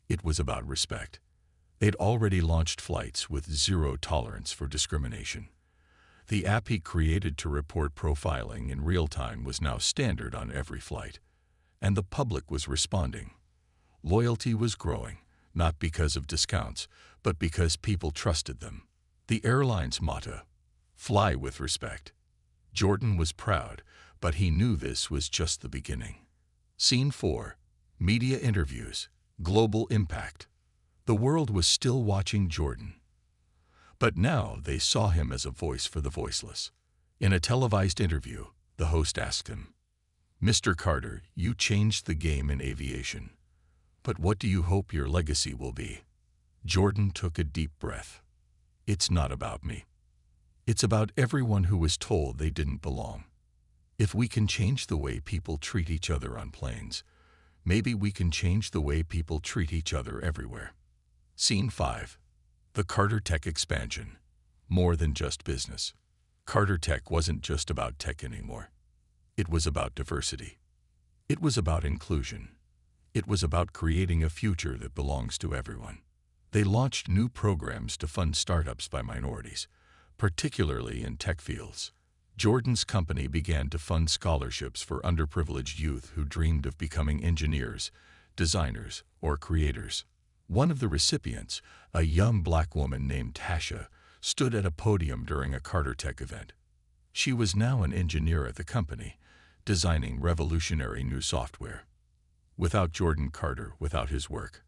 It was about respect. They'd already launched flights with zero tolerance for discrimination. The app he created to report profiling in real time was now standard on every flight, and the public was responding. Loyalty was growing, not because of discounts, but because people trusted them. The airline's motto, "Fly with respect." Jordan was proud, but he knew this was just the beginning. Scene 4. Media interviews. Global impact. The world was still watching Jordan. But now they saw him as a voice for the voiceless. In a televised interview, the host asked him, "Mr. Carter, you changed the game in aviation. But what do you hope your legacy will be?" Jordan took a deep breath. "It's not about me. It's about everyone who was told they didn't belong. If we can change the way people treat each other on planes, maybe we can change the way people treat each other everywhere." Scene 5. The Carter Tech expansion. More than just business. Carter Tech wasn't just about tech anymore. It was about diversity. It was about inclusion. It was about creating a future that belongs to everyone. They launched new programs to fund startups by minorities, particularly in tech fields. Jordan's company began to fund scholarships for underprivileged youth who dreamed of becoming engineers, designers, or creators. One of the recipients, a young black woman named Tasha, stood at a podium during a Carter Tech event. She was now an engineer at the company, designing revolutionary new software. "Without Jordan Carter, without his work,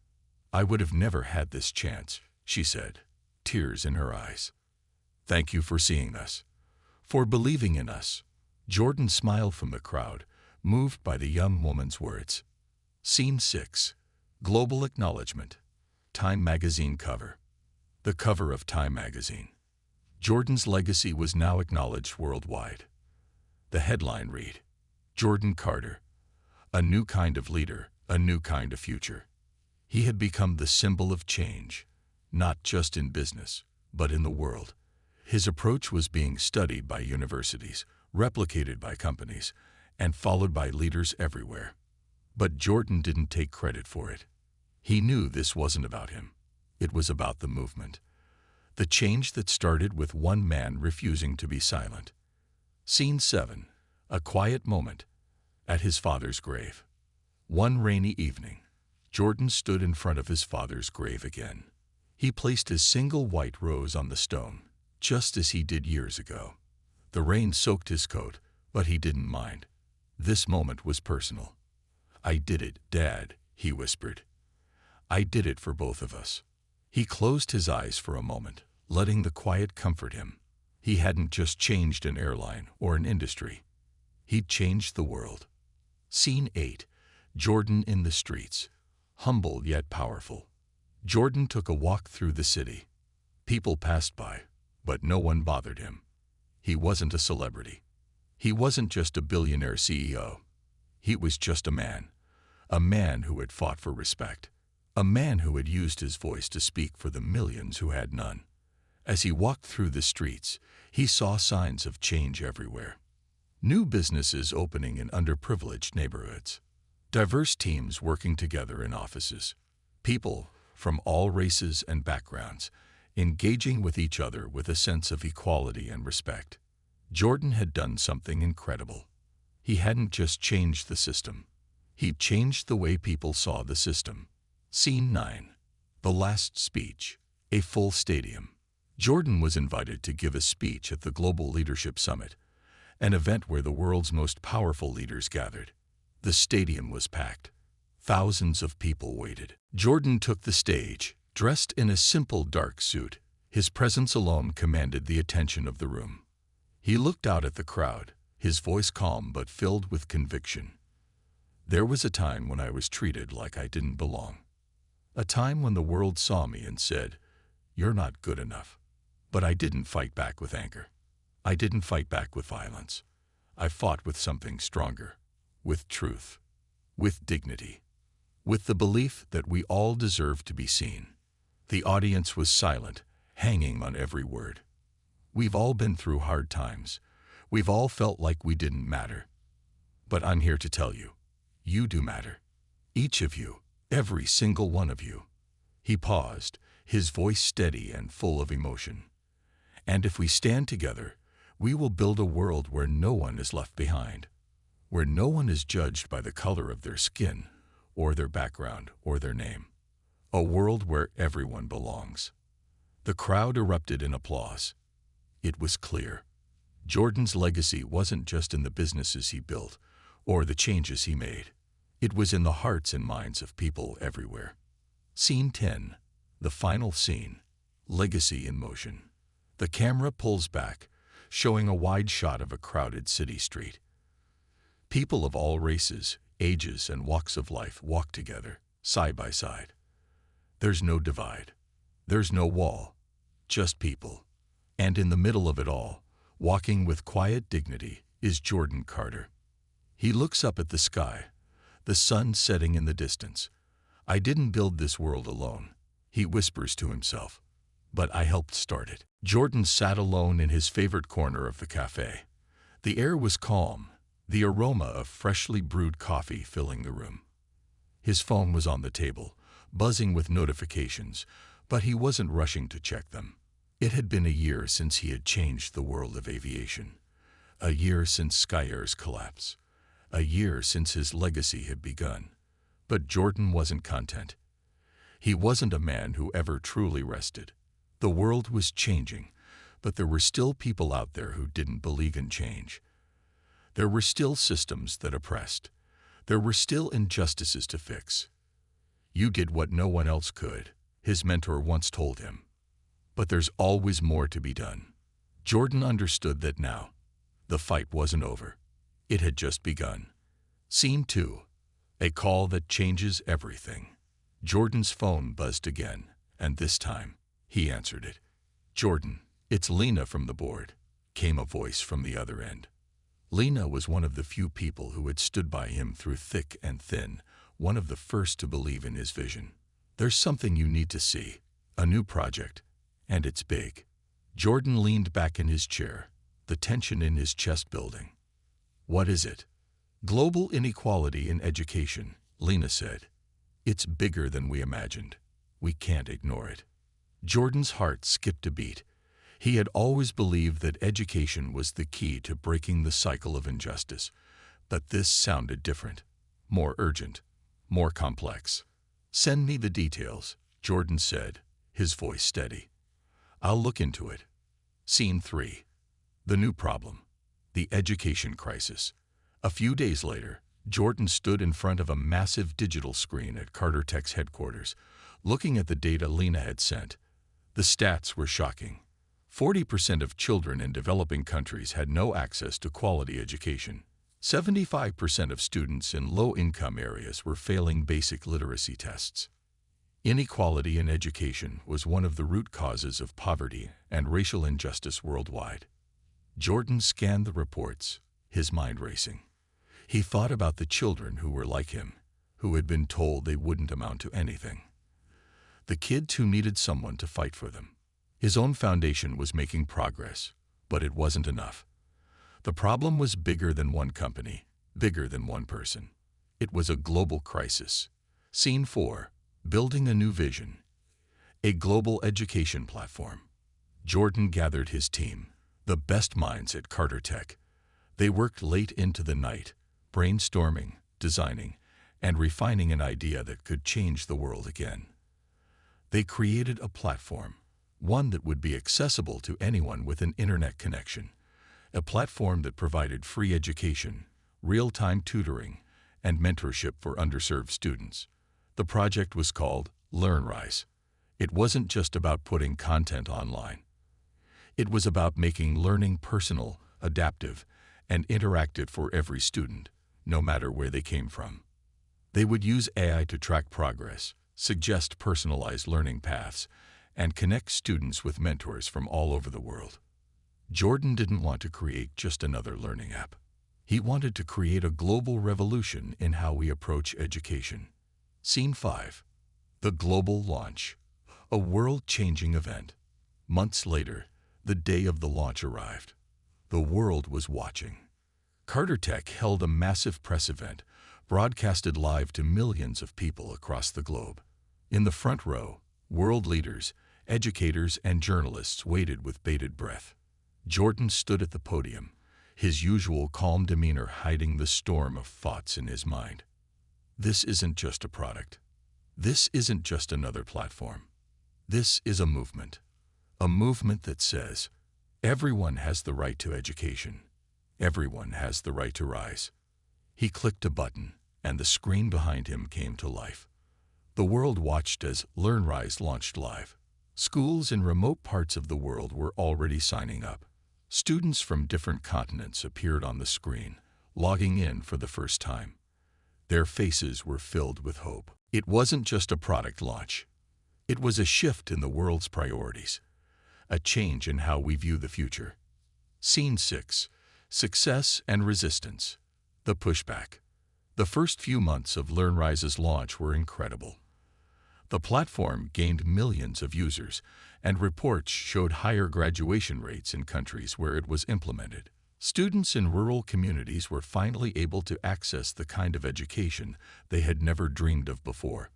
I would have never had this chance," she said, tears in her eyes. "Thank you for seeing us, for believing in us." Jordan smiled from the crowd, moved by the young woman's words. Scene 6. Global acknowledgement. Time magazine cover. The cover of Time magazine. Jordan's legacy was now acknowledged worldwide. The headline read, "Jordan Carter, a new kind of leader, a new kind of future." He had become the symbol of change, not just in business, but in the world. His approach was being studied by universities, replicated by companies, and followed by leaders everywhere. But Jordan didn't take credit for it. He knew this wasn't about him. It was about the movement. The change that started with one man refusing to be silent. Scene 7. A quiet moment. At his father's grave. One rainy evening, Jordan stood in front of his father's grave again. He placed a single white rose on the stone, just as he did years ago. The rain soaked his coat, but he didn't mind. This moment was personal. "I did it, Dad," he whispered. "I did it for both of us." He closed his eyes for a moment, letting the quiet comfort him. He hadn't just changed an airline or an industry. He'd changed the world. Scene 8. Jordan in the streets. Humble yet powerful. Jordan took a walk through the city. People passed by, but no one bothered him. He wasn't a celebrity. He wasn't just a billionaire CEO. He was just a man who had fought for respect. A man who had used his voice to speak for the millions who had none. As he walked through the streets, he saw signs of change everywhere. New businesses opening in underprivileged neighborhoods. Diverse teams working together in offices. People from all races and backgrounds engaging with each other with a sense of equality and respect. Jordan had done something incredible. He hadn't just changed the system. He'd changed the way people saw the system. Scene 9. The last speech. A full stadium. Jordan was invited to give a speech at the Global Leadership Summit, an event where the world's most powerful leaders gathered. The stadium was packed. Thousands of people waited. Jordan took the stage, dressed in a simple dark suit. His presence alone commanded the attention of the room. He looked out at the crowd, his voice calm but filled with conviction. "There was a time when I was treated like I didn't belong. A time when the world saw me and said, 'You're not good enough.' But I didn't fight back with anger. I didn't fight back with violence. I fought with something stronger, with truth, with dignity, with the belief that we all deserve to be seen." The audience was silent, hanging on every word. We've all been through hard times. We've all felt like we didn't matter. But I'm here to tell you, you do matter. Each of you, every single one of you. He paused, his voice steady and full of emotion. "And if we stand together, we will build a world where no one is left behind, where no one is judged by the color of their skin or their background or their name. A world where everyone belongs. The crowd erupted in applause. It was clear. Jordan's legacy wasn't just in the businesses he built or the changes he made. It was in the hearts and minds of people everywhere. Scene 10. The final scene. Legacy in motion. The camera pulls back, showing a wide shot of a crowded city street. People of all races, ages, and walks of life walk together, side by side. There's no divide. There's no wall. Just people. And in the middle of it all, walking with quiet dignity, is Jordan Carter. He looks up at the sky, the sun setting in the distance. "I didn't build this world alone," he whispers to himself, "but I helped start it." Jordan sat alone in his favorite corner of the cafe. The air was calm, the aroma of freshly brewed coffee filling the room. His phone was on the table, buzzing with notifications, but he wasn't rushing to check them. It had been a year since he had changed the world of aviation. A year since Sky Air's collapse. A year since his legacy had begun. But Jordan wasn't content. He wasn't a man who ever truly rested. The world was changing, but there were still people out there who didn't believe in change. There were still systems that oppressed. There were still injustices to fix. "You did what no one else could," his mentor once told him. But there's always more to be done. Jordan understood that now. The fight wasn't over. It had just begun. Scene 2. A call that changes everything. Jordan's phone buzzed again, and this time, he answered it. "Jordan, it's Lena from the board," came a voice from the other end. Lena was one of the few people who had stood by him through thick and thin, one of the first to believe in his vision. "There's something you need to see. A new project. And it's big." Jordan leaned back in his chair, the tension in his chest building. "What is it?" "Global inequality in education," Lena said. "It's bigger than we imagined. We can't ignore it." Jordan's heart skipped a beat. He had always believed that education was the key to breaking the cycle of injustice, but this sounded different, more urgent, more complex. "Send me the details," Jordan said, his voice steady. "I'll look into it." Scene 3. The new problem. The education crisis. A few days later, Jordan stood in front of a massive digital screen at Carter Tech's headquarters, looking at the data Lena had sent. The stats were shocking. 40% of children in developing countries had no access to quality education. 75% of students in low-income areas were failing basic literacy tests. Inequality in education was one of the root causes of poverty and racial injustice worldwide. Jordan scanned the reports, his mind racing. He thought about the children who were like him, who had been told they wouldn't amount to anything. The kids who needed someone to fight for them. His own foundation was making progress, but it wasn't enough. The problem was bigger than one company, bigger than one person. It was a global crisis. Scene 4. Building a new vision. A global education platform. Jordan gathered his team, the best minds at Carter Tech. They worked late into the night, brainstorming, designing, and refining an idea that could change the world again. They created a platform, one that would be accessible to anyone with an internet connection, a platform that provided free education, real-time tutoring, and mentorship for underserved students. The project was called LearnRise. It wasn't just about putting content online. It was about making learning personal, adaptive, and interactive for every student, no matter where they came from. They would use AI to track progress, suggest personalized learning paths, and connect students with mentors from all over the world. Jordan didn't want to create just another learning app. He wanted to create a global revolution in how we approach education. Scene 5. The global launch. A world-changing event. Months later, the day of the launch arrived. The world was watching. Carter Tech held a massive press event, broadcasted live to millions of people across the globe. In the front row, world leaders, educators, and journalists waited with bated breath. Jordan stood at the podium, his usual calm demeanor hiding the storm of thoughts in his mind. This isn't just a product. This isn't just another platform. This is a movement that says, everyone has the right to education. Everyone has the right to rise. He clicked a button, and the screen behind him came to life. The world watched as LearnRise launched live. Schools in remote parts of the world were already signing up. Students from different continents appeared on the screen, logging in for the first time. Their faces were filled with hope. It wasn't just a product launch. It was a shift in the world's priorities, a change in how we view the future. Scene 6. Success and Resistance. The pushback. The first few months of LearnRise's launch were incredible. The platform gained millions of users, and reports showed higher graduation rates in countries where it was implemented. Students in rural communities were finally able to access the kind of education they had never dreamed of before.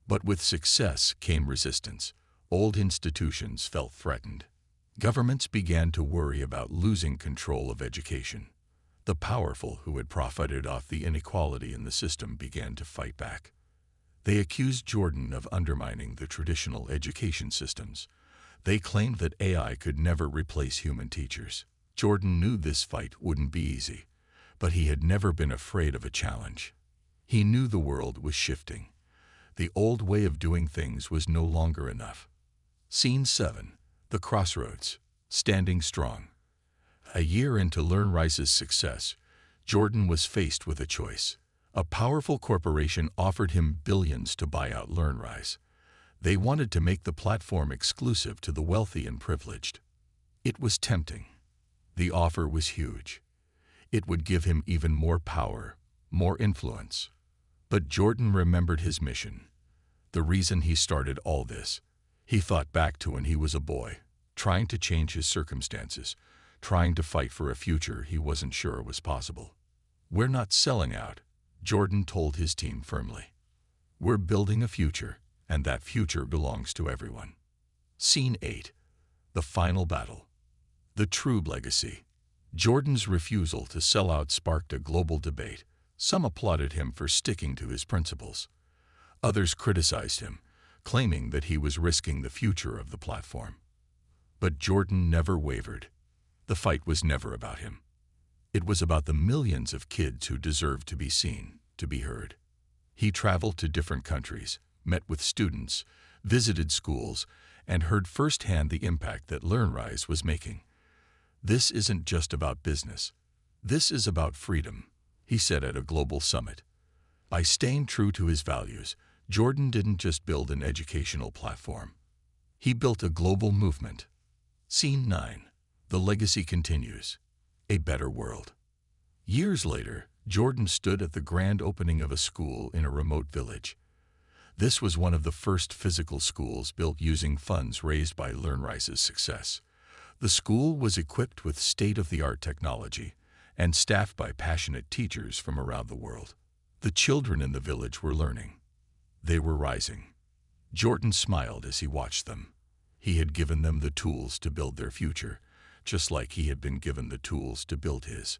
But with success came resistance. Old institutions felt threatened. Governments began to worry about losing control of education. The powerful who had profited off the inequality in the system began to fight back. They accused Jordan of undermining the traditional education systems. They claimed that AI could never replace human teachers. Jordan knew this fight wouldn't be easy, but he had never been afraid of a challenge. He knew the world was shifting. The old way of doing things was no longer enough. Scene 7. The Crossroads. Standing strong. A year into LearnRise's success, Jordan was faced with a choice. A powerful corporation offered him billions to buy out LearnRise. They wanted to make the platform exclusive to the wealthy and privileged. It was tempting. The offer was huge. It would give him even more power, more influence. But Jordan remembered his mission. The reason he started all this. He thought back to when he was a boy, trying to change his circumstances, trying to fight for a future he wasn't sure was possible. "We're not selling out," Jordan told his team firmly. "We're building a future, and that future belongs to everyone." Scene 8. The Final Battle. The True Legacy. Jordan's refusal to sell out sparked a global debate. Some applauded him for sticking to his principles. Others criticized him, claiming that he was risking the future of the platform. But Jordan never wavered. The fight was never about him. It was about the millions of kids who deserved to be seen, to be heard. He traveled to different countries, met with students, visited schools, and heard firsthand the impact that LearnRise was making. "This isn't just about business. This is about freedom," he said at a global summit. By staying true to his values, Jordan didn't just build an educational platform. He built a global movement. Scene 9. The Legacy Continues. A Better World. Years later, Jordan stood at the grand opening of a school in a remote village. This was one of the first physical schools built using funds raised by LearnRise's success. The school was equipped with state-of-the-art technology and staffed by passionate teachers from around the world. The children in the village were learning. They were rising. Jordan smiled as he watched them. He had given them the tools to build their future, just like he had been given the tools to build his.